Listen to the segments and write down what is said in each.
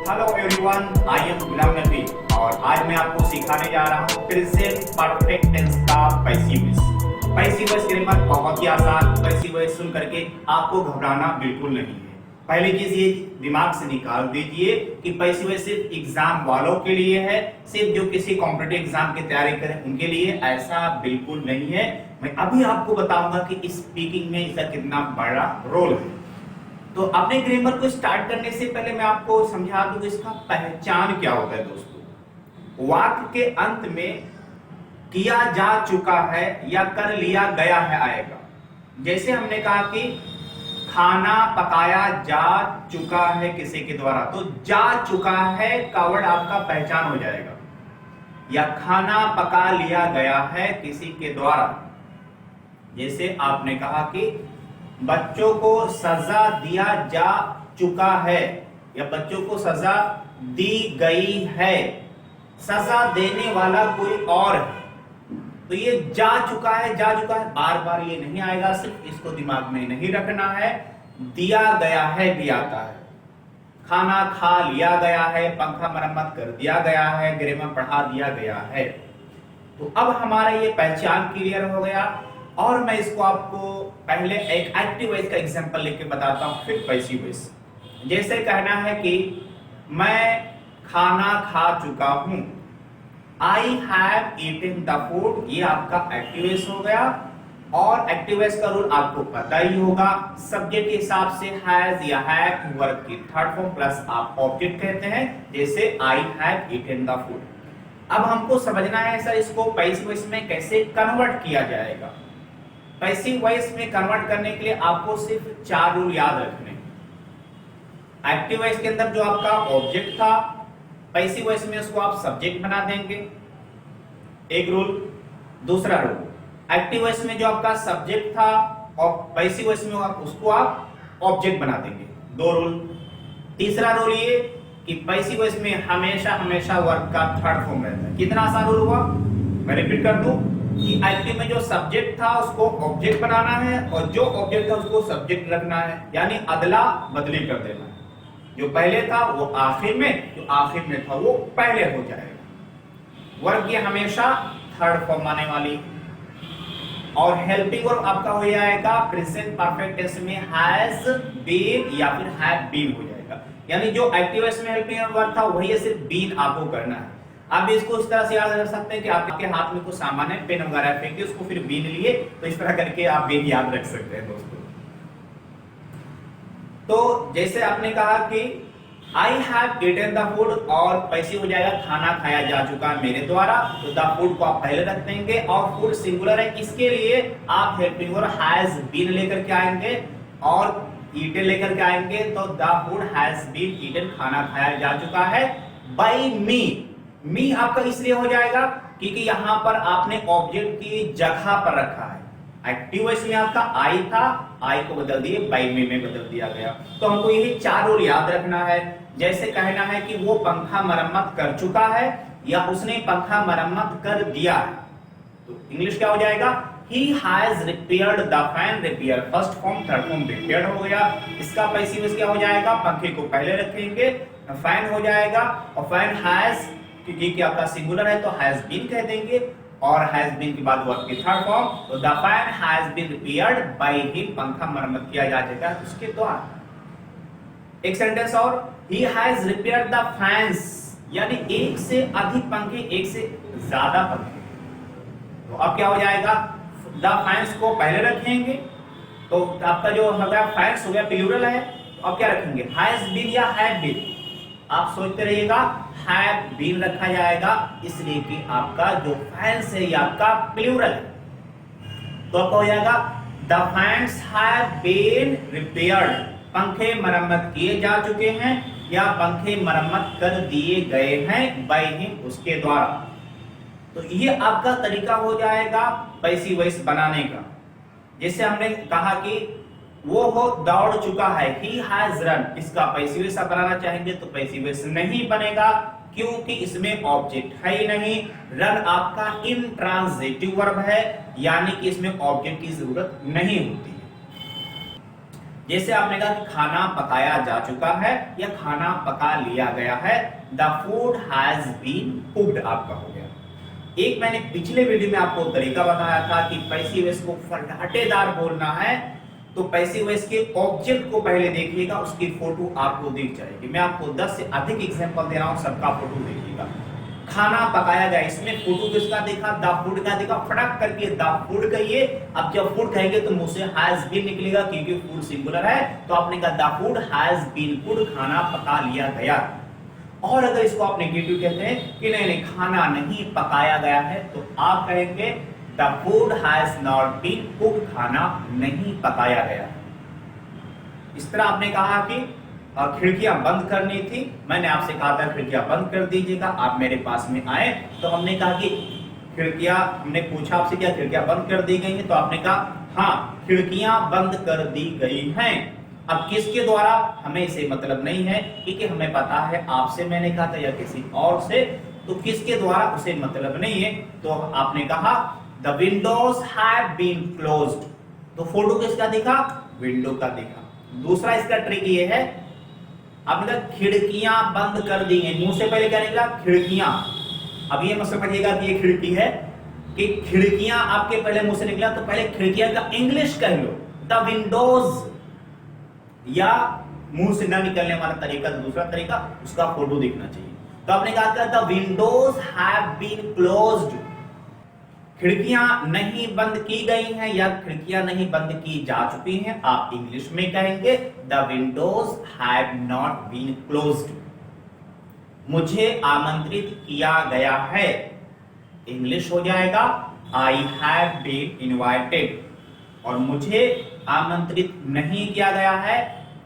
Hello everyone, I am Ghulam Nabi और आज मैं आपको सिखाने जा रहा हूँ प्रेजेंट परफेक्ट टेंस का passive voice. Passive voice grammar बहुत ही आसान। पैसिव वॉइस सुन करके आपको घबराना बिल्कुल नहीं है। पहली चीज ये दिमाग से निकाल दीजिए कि पैसिव वॉइस सिर्फ एग्जाम वालों के लिए है, सिर्फ जो किसी कॉम्पिटिटिव एग्जाम की तैयारी करें उनके लिए, ऐसा बिल्कुल नहीं है। मैं अभी आपको बताऊंगा कि स्पीकिंग में इसका कितना बड़ा रोल है। तो अपने ग्रामर को स्टार्ट करने से पहले मैं आपको समझा दूं कि इसका पहचान क्या होता है। दोस्तों, वाक्य के अंत में किया जा चुका है या कर लिया गया है आएगा। जैसे हमने कहा कि खाना पकाया जा चुका है किसी के द्वारा, तो जा चुका है का वर्ड आपका पहचान हो जाएगा। या खाना पका लिया गया है किसी के द्वारा, जैसे आपने कहा कि बच्चों को सजा दिया जा चुका है या बच्चों को सजा दी गई है। सजा देने वाला कोई और है, तो ये जा चुका है, जा चुका है बार बार ये नहीं आएगा, सिर्फ इसको दिमाग में नहीं रखना है। दिया गया है भी आता है, खाना खा लिया गया है, पंखा मरम्मत कर दिया गया है, ग्रामर पढ़ा दिया गया है। तो अब हमारा ये पहचान क्लियर हो गया और मैं इसको आपको पहले एक एक्टिव वॉइस का एग्जांपल लेके बताता हूं, फिर पैसिव वॉइस। जैसे कहना है कि मैं खाना खा चुका हूं, I have eaten the food, ये आपका एक्टिव वॉइस हो गया। और एक्टिव वॉइस का रूल आपको पता ही होगा, सब्जेक्ट के हिसाब से हैज या हैव वर्ब की थर्ड फॉर्म प्लस आप ऑब्जेक्ट कहते हैं, जैसे I have eaten the food. अब हमको समझना है सर इसको पैसिव वॉइस में कैसे कन्वर्ट किया जाएगा। पैसिव वॉइस में कन्वर्ट करने के लिए आपको सिर्फ 4 रूल याद रखने। एक्टिव वॉइस के अंदर जो आपका ऑब्जेक्ट था, पैसिव वॉइस में उसको आप सब्जेक्ट बना देंगे, एक रूल। दूसरा रूल, एक्टिव वॉइस में जो आपका सब्जेक्ट था और पैसिव वॉइस में उसको आप ऑब्जेक्ट बना देंगे, 2 रूल। तीसरा रूल ये कि पैसिव वॉइस में हमेशा हमेशा वर्ब का थर्ड फॉर्म रहता है। कितना आसान रूल हुआ, मैं रिपीट कर दूं कि एक्टिव में जो सब्जेक्ट था उसको ऑब्जेक्ट बनाना है और जो ऑब्जेक्ट था उसको सब्जेक्ट रखना है, यानी अदला बदली कर देना है। जो पहले था वो आखिर में, जो आखिर में था वो पहले हो जाएगा। वर्ब ये हमेशा थर्ड फॉर्म आने वाली। और हेल्पिंग वर्ब आपका हो जाएगा प्रेजेंट परफेक्ट टेंस में हैज बीन या फिर हैव बीन हो जाएगा। यानी जो एक्टिव वॉइस में हेल्पिंग वर्ब था वही सिर्फ बीन आपको करना है। आप इसको इस तरह से याद रख सकते हैं कि आपके हाथ में कुछ सामान है, पेन वगैरह फेंके, उसको फिर बीन लिए, तो इस तरह करके आप बीन याद रख सकते हैं दोस्तों। तो जैसे आपने कहा कि I have eaten the food और पैसिव हो जाएगा खाना खाया जा चुका है मेरे द्वारा, तो द फूड को आप पहले रख देंगे और फूड सिंगुलर है, इसके लिए आप हेल्पिंग वर्ब हैज बीन लेकर के आएंगे और ईटन लेकर के आएंगे, तो the food has been eaten, खाना खाया जा चुका है बाय मी। मी आपका इसलिए हो जाएगा क्योंकि यहां पर आपने ऑब्जेक्ट की जगह पर रखा है। एक्टिव वॉइस में आपका आई था, आई को बदल दिए बाय मी में बदल दिया गया। तो हमको यही 4 रूल याद रखना है। जैसे कहना है कि वो पंखा मरम्मत कर चुका है या उसने पंखा मरम्मत कर दिया है, तो इंग्लिश क्या हो जाएगा, he has repaired the fan। Repair first form, third form repaired हो गया। इसका पैसिव वॉइस क्या हो जाएगा, पंखे को पहले रखेंगे, फैन हो जाएगा। और फैन हैज, क्योंकि कि आपका सिंगुलर है तो हैज बीन कह देंगे और हैज बीन के बाद वर्ब की थर्ड फॉर्म, तो the fan has been repaired by him, पंखा मरम्मत किया जा चुका है उसके द्वारा। एक सेंटेंस और, he has repaired the fans, यानी एक से अधिक पंखे, एक से ज्यादा पंखे। तो अब क्या हो जाएगा, द फैंस को पहले रखेंगे, तो आपका जो हो गया फैंस हो गया प्लूरल है, तो अब क्या रखेंगे, हैज बीन या हैव बीन। आप सोचते रहिएगा हैव बीन रखा जाएगा, इसलिए कि आपका जो फैंस है ये आपका प्लूरल है। तो आपका हो जाएगा the fans have been repaired, पंखे मरम्मत किए जा चुके हैं या पंखे मरम्मत कर दिए गए हैं बाय हिम, उसके द्वारा। तो ये आपका तरीका हो जाएगा पैसिव वॉइस बनाने का। जैसे हमने कहा कि वो हो दौड़ चुका है, he has run, इसका पैसिव वॉइस आप बनाना चाहेंगे तो पैसिव वॉइस नहीं बनेगा क्योंकि इसमें ऑब्जेक्ट है ही नहीं। रन आपका इंट्रांजिटिव वर्ब है, यानी कि इसमें ऑब्जेक्ट की जरूरत नहीं होती है। जैसे आपने कहा कि खाना पकाया जा चुका है या खाना पका लिया गया है, the food has been cooked आपका हो गया। एक मैंने पिछले वीडियो में आपको तरीका बताया था कि पैसिव वॉइस को फर्राटेदार बोलना है तो पैसिव वॉइस के ऑब्जेक्ट को पहले देखिएगा, उसकी फोटो आपको दिख जाएगी। मैं आपको 10 से अधिक एग्जांपल दे रहा हूं, सबका फोटो देखिएगा। खाना पकाया गया, इसमें फोटो किसका देखा, द फूड का देखा, फटाक करके द फूड कहिए। अब जब फूड कहेंगे तो मुंह से हैज बीन निकलेगा क्योंकि फूड सिंगुलर है, तो आपने कहा the food has been cooked, खाना पका लिया गया। और अगर इसको आप नेगेटिव कहते हैं कि नहीं खाना नहीं पकाया गया है, तो आप कहेंगे the food has not been cooked, खाना नहीं पकाया गया। इस तरह आपने कहा कि खिड़कियां बंद करनी थी, मैंने आपसे कहा था खिड़कियां बंद कर दीजिएगा, आप मेरे पास में आए तो हमने कहा कि खिड़कियां, हमने पूछा आपसे क्या खिड़कियां बंद कर दी गई हैं, तो आपने कहा हाँ खिड़कियां बंद कर दी गई हैं। अब किसके द्वारा हमें इसे मतलब नहीं है, क्योंकि हमें पता है आपसे मैंने कहा था या किसी और से, तो किसके द्वारा उसे मतलब नहीं है। तो आपने कहा the windows have been closed, तो फोटो किसका दिखा, विंडो का दिखा। दूसरा इसका ट्रिक ये है, आपने कहा खिड़कियां बंद कर दी हैं, मुंह से पहले क्या निकला, खिड़कियां। अब ये मत समझिएगा कि ये खिड़की है, कि खिड़कियां आपके पहले मुंह से निकला तो पहले खिड़कियां का इंग्लिश कह लो, द विंडोज, या मुंह से ना निकलने वाला तरीका तो दूसरा तरीका, उसका फोटो दिखना चाहिए। तो आपने कहा the windows have been closed, खिड़कियां नहीं बंद की गई हैं या खिड़कियां नहीं बंद की जा चुकी हैं, आप इंग्लिश में कहेंगे the windows have not been closed. मुझे आमंत्रित किया गया है, इंग्लिश हो जाएगा आई हैव बीन इनवाइटेड। और मुझे आमंत्रित नहीं किया गया है,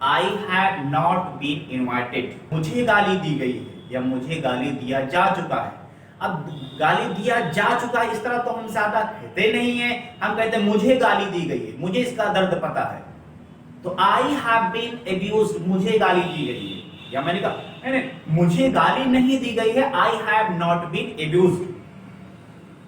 I have not been invited. मुझे गाली दी गई है या मुझे गाली दिया जा चुका है। अब गाली दिया जा चुका है इस तरह तो हम ज्यादा कहते नहीं है, हम कहते हैं मुझे गाली दी गई है, मुझे इसका दर्द पता है। तो आई हैव बीन एब्यूज्ड, मुझे गाली दी गई है, या मैंने कहा नहीं मुझे गाली नहीं दी गई है, आई हैव नॉट बीन एब्यूज्ड,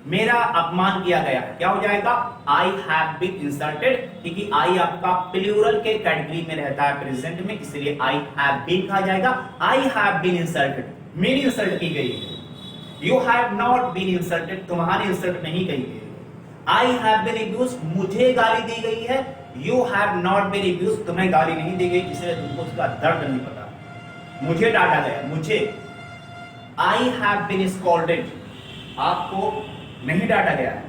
मेरा अपमान किया गया है, क्या हो जाएगा आई हैव बीन इंसल्टेड, क्योंकि आई आपका प्लूरल के कैटेगरी में रहता है प्रेजेंट में, इसलिए आई हैव बीन कहा जाएगा। आई हैव बीन इंसल्टेड, मेरी इंसल्ट की गई है। You have not been insulted, तुम्हारी इंसल्ट नहीं कही गई। आई हैव बीन एब्यूज्ड, मुझे गाली दी गई है। यू हैव नॉट बीन एब्यूज्ड, तुम्हें गाली नहीं दी गई, इसलिए तुमको उसका दर्द नहीं पता। मुझे डांटा गया, मुझे। आई हैव बीन स्कॉल्डेड, आपको नहीं डांटा गया है,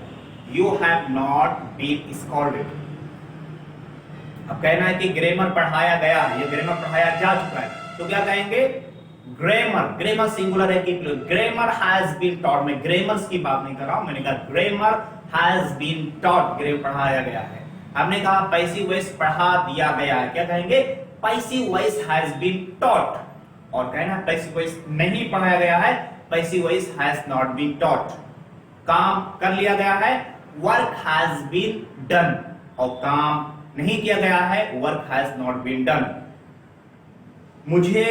you have not been scolded. अब कहना है कि ग्रामर पढ़ाया गया है, ये ग्रामर पढ़ाया जा चुका है, तो क्या कहेंगे ग्रामर, ग्रामर सिंगुलर है कि ग्रामर हैज बीन टॉट, मैं ग्रामर्स की बात नहीं कर रहा हूं, मैंने कहा grammar has been taught, grammar पढ़ाया गया है। हमने कहा पैसिव वॉइस पढ़ा दिया गया है, क्या कहेंगे passive voice has been taught. और कहना पैसिव वॉइस नहीं पढ़ाया गया है, passive voice has not been taught. काम कर लिया गया है, वर्क हैज बीन डन, और काम नहीं किया गया है, work has not been done. मुझे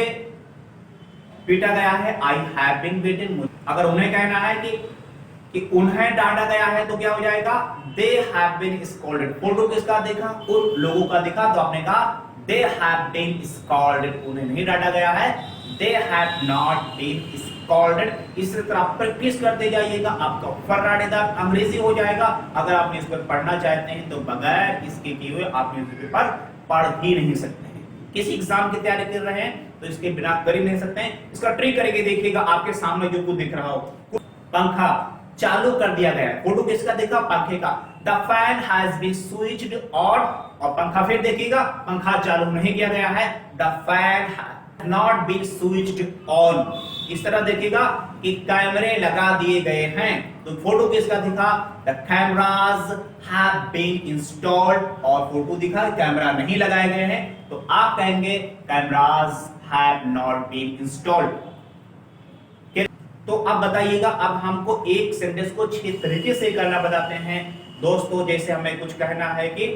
पीटा गया है, आई हैव बीन बीटन। अगर उन्हें कहना है कि उन्हें डांटा गया है तो क्या हो जाएगा they have been scolded. Photo किसका देखा, उन लोगों का दिखा, तो आपने कहा दे हैव बीन स्कॉल्डेड, उन्हें नहीं डांटा गया है, they have not been scolded. इस तरह प्रैक्टिस करते जाइएगा, आपका फर्राटेदार अंग्रेजी हो जाएगा। अगर आप न्यूज़पेपर पढ़ना चाहते हैं तो बगैर इसके किए हुए आप न्यूज़पेपर पढ़ ही नहीं सकते हैं। किसी एग्जाम की तैयारी कर रहे हैं तो इसके बिना कर ही नहीं सकते हैं। इसका ट्रिक करके देखिएगा, आपके सामने जो कुछ दिख रहा हो, पंखा चालू कर दिया गया है, फोटो किसका देखा, पंखे का, the fan has been switched on, और पंखा फिर देखिएगा पंखा चालू नहीं किया गया है, the fan has not been switched on. इस तरह देखिएगा कि कैमरे लगा दिए गए हैं, तो फोटो किसका दिखा, the cameras have been installed, और फोटो दिखा कैमरा नहीं लगाए गए हैं, तो आप कहेंगे cameras have not been installed. तो अब बताइएगा, अब हमको एक सेंटेंस को 6 तरीके से करना बताते हैं दोस्तों। जैसे हमें कुछ कहना है कि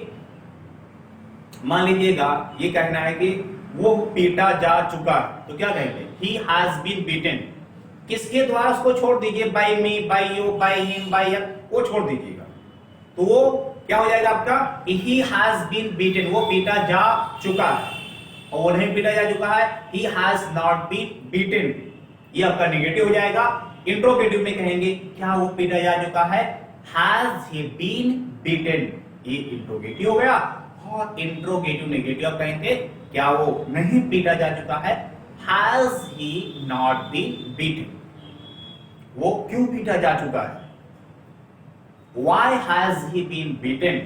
मान लीजिएगा ये कहना है कि वो पीटा जा चुका, तो क्या कहेंगे he has been beaten। किसके द्वारा उसको छोड़ दीजिए, by me, by you, by him, by her, वो छोड़ दीजिएगा। तो वो क्या हो जाएगा आपका, he has been beaten, वो पीटा जा चुका है, और वो नहीं पीटा जा चुका है, he has not been beaten, ये आपका नेगेटिव हो जाएगा। इंट्रोगेटिव में कहेंगे क्या वो पीटा जा चुका है, has he been beaten, ये इंट्रोगेटिव हो गया। और इंट्रोगेटिव नेगेटिव आप कहेंगे क्या वो नहीं पीटा जा चुका है, has he not been beaten, वो क्यों पीटा जा चुका है, why has he been beaten,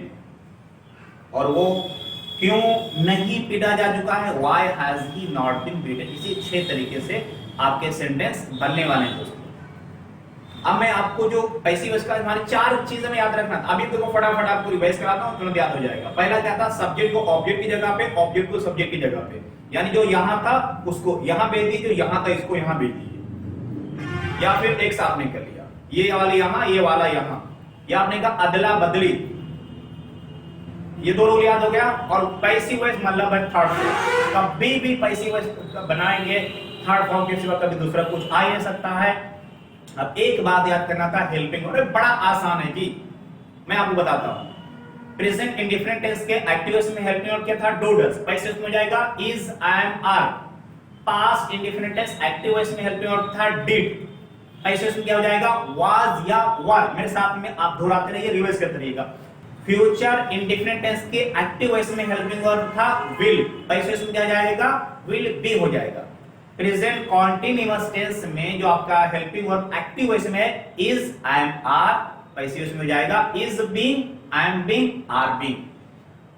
और वो क्यों नहीं पीटा जा चुका है, why has he not been beaten। इसी 6 तरीके से आपके सेंटेंस बनने वाले हैं दोस्तों। अब मैं आपको जो पैसिव वॉइस का हमारी 4 चीजें में याद रखना था, अभी देखो फटाफट आपको रिवाइज कराता हूं, तुरंत याद हो जाएगा। पहला क्या था, सब्जेक्ट को ऑब्जेक्ट की जगह पे, ऑब्जेक्ट को सब्जेक्ट की जगह पे, यानी जो यहां था उसको यहां भेज दीजिए, जो यहां था इसको यहां भेज दीजिए, या फिर एक साथ में कर लिया, ये वाला यहां, ये वाला यहां, या आपने कहा अदला बदली, ये 2 रूल याद हो गया। और पैसिव वॉइस मतलब है थर्ड फॉर्म, कभी भी पैसिव वॉइस बनाएंगे थर्ड फॉर्म के सिवा कभी दूसरा कुछ आ ही नहीं सकता है। अब एक बात याद करना था, हेल्पिंग, और बड़ा आसान है जी, मैं आपको बताता हूं। प्रेजेंट इंडिफरेंट टेंस के एक्टिव वॉइस में हेल्पिंग वर्ब क्या था, डू डज, पैसिव में हो जाएगा is, am, are. Past indifferent tense active voice में हेल्पिंग वर्ब था डिड, पैसिव में क्या हो जाएगा, वाज या वर। मेरे साथ में आप दोहराते रहिए, रिवाइज करते रहिएगा। फ्यूचर इंडिफरेंट टेंस के एक्टिव वॉइस में हेल्पिंग वर्ब था विल, पैसिव में क्या जाएगा, विल बी हो जाएगा। प्रेजेंट कॉन्टिन्यूअस टेंस में जो आपका हेल्पिंग वर्ब एक्टिव वॉइस में है इज, एम, आर, पैसिव में हो जाएगा is being, I am being, are being.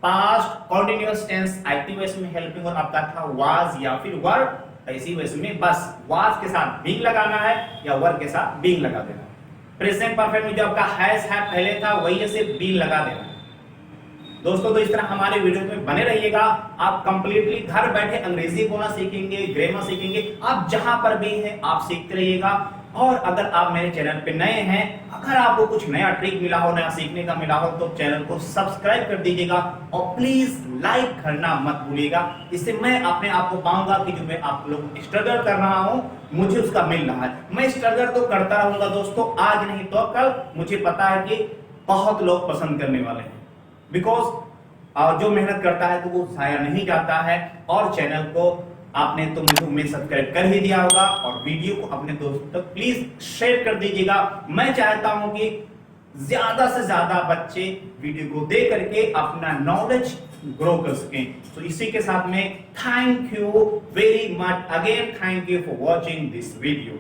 Past continuous tense active voice में हेल्पिंग वर्ब आपका था वाज या फिर वर, पैसिव वॉइस में बस वाज के साथ बीइंग लगाना है या वर के साथ बीइंग लगा देना है। प्रेजेंट परफेक्ट में जो आपका हैज हैव पहले था वही से बीइंग लगा देना है। दोस्तों तो इस तरह हमारे वीडियो में बने रहिएगा, आप कंप्लीटली घर बैठे अंग्रेजी बोलना सीखेंगे, ग्रामर सीखेंगे, आप जहां पर भी हैं आप सीखते रहिएगा। और अगर आप मेरे चैनल पे नए हैं, अगर आपको कुछ नया ट्रिक मिला हो, नया सीखने का मिला हो, तो चैनल को सब्सक्राइब कर दीजिएगा और प्लीज लाइक करना मत भूलिएगा। इससे मैं अपने आप को पाऊंगा कि जो मैं आप लोग स्ट्रगल कर रहा हूं मुझे उसका मिल रहा है। मैं स्ट्रगल तो करता रहूंगा दोस्तों, आज नहीं तो कल, मुझे पता है कि बहुत लोग पसंद करने वाले हैं, बिकॉज जो मेहनत करता है तो वो जाया नहीं जाता है। और चैनल को आपने तो मुझे उम्मीद सब्सक्राइब कर ही दिया होगा, और वीडियो को अपने दोस्तों तक प्लीज शेयर कर दीजिएगा। मैं चाहता हूं कि ज्यादा से ज्यादा बच्चे वीडियो को देख करके अपना नॉलेज ग्रो कर सकें। तो इसी के साथ में thank you very much again, thank you for watching this video.